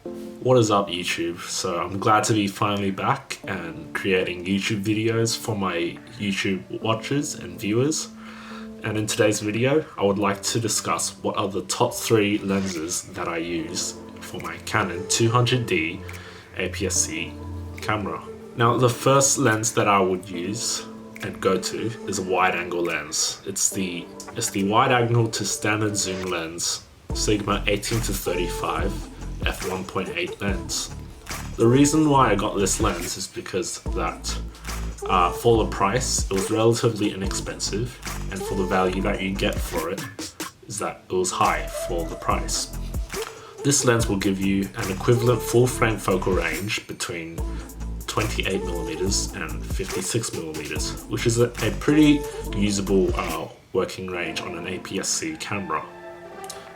What is up, YouTube? So I'm glad to be finally back and creating YouTube videos for my YouTube watchers and viewers. And in today's video, I would like to discuss what are the top 3 lenses that I use for my Canon 200D APS-C camera. Now, the first lens that I would use and go to is a wide-angle lens. It's the wide-angle to standard zoom lens, Sigma 18-35 f1.8 lens. The reason why I got this lens is because that for the price, it was relatively inexpensive, and for the value that you get for it is that it was high for the price. This lens will give you an equivalent full-frame focal range between 28mm and 56mm, which is a pretty usable working range on an APS-C camera.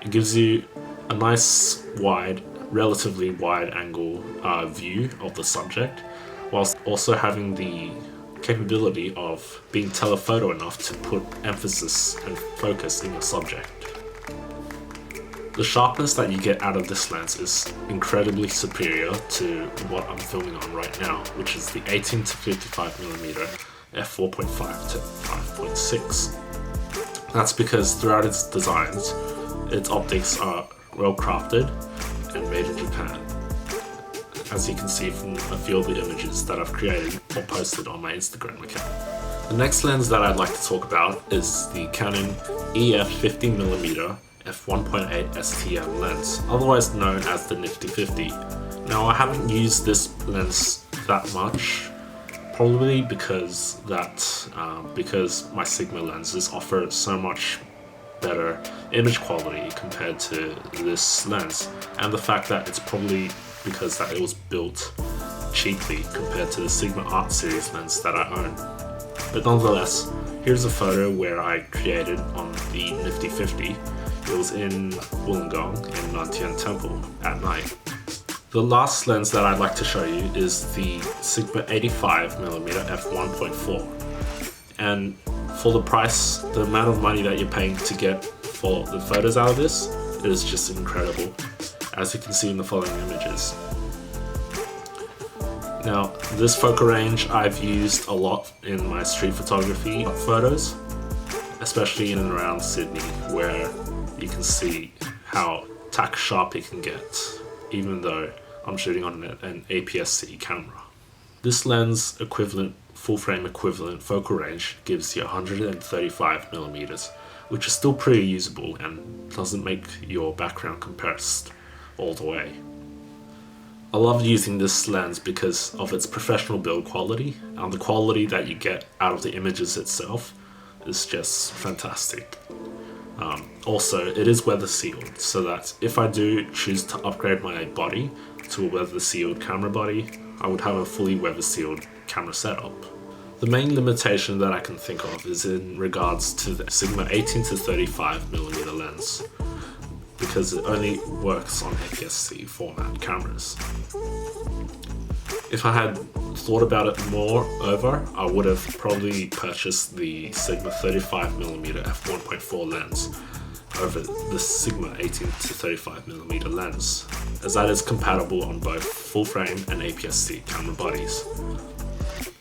It gives you a nice relatively wide angle view of the subject, whilst also having the capability of being telephoto enough to put emphasis and focus in your subject. The sharpness that you get out of this lens is incredibly superior to what I'm filming on right now, which is the 18-55mm f4.5 to 5.6. That's because throughout its designs, its optics are well crafted and made in Japan, as you can see from a few of the images that I've created or posted on my Instagram account. The next lens that I'd like to talk about is the Canon EF 50mm f1.8 STM lens, otherwise known as the Nifty 50. Now, I haven't used this lens that much, probably because my Sigma lenses offer so much better image quality compared to this lens, and the fact that it's probably because that it was built cheaply compared to the Sigma Art Series lens that I own. But nonetheless, here's a photo where I created on the Nifty 50. It was in Wollongong in Nantian Temple at night. The last lens that I'd like to show you is the Sigma 85mm f1.4. And for the price, the amount of money that you're paying to get for the photos out of this is just incredible, as you can see in the following images. Now, this focal range I've used a lot in my street photography photos, especially in and around Sydney, where you can see how tack sharp it can get, even though I'm shooting on an APS-C camera. This lens equivalent, full-frame equivalent focal range gives you 135mm, which is still pretty usable and doesn't make your background compressed all the way. I love using this lens because of its professional build quality, and the quality that you get out of the images itself is just fantastic. Also, it is weather sealed, so that if I do choose to upgrade my body to a weather sealed camera body, I would have a fully weather sealed camera setup. The main limitation that I can think of is in regards to the Sigma 18-35mm lens, because it only works on APS-C format cameras. If I had thought about it more over, I would have probably purchased the Sigma 35mm f1.4 lens over the Sigma 18-35mm lens, as that is compatible on both full frame and APS-C camera bodies.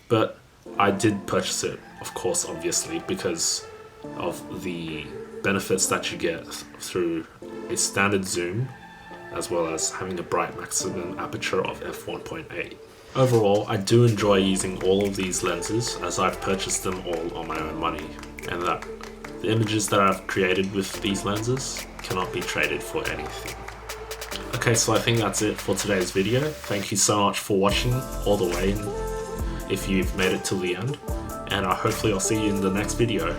But I did purchase it, of course, obviously, because of the benefits that you get through a standard zoom, as well as having a bright maximum aperture of f1.8. Overall, I do enjoy using all of these lenses, as I've purchased them all on my own money, and that the images that I've created with these lenses cannot be traded for anything. Okay, so I think that's it for today's video. Thank you so much for watching all the way, if you've made it till the end, and hopefully I'll see you in the next video.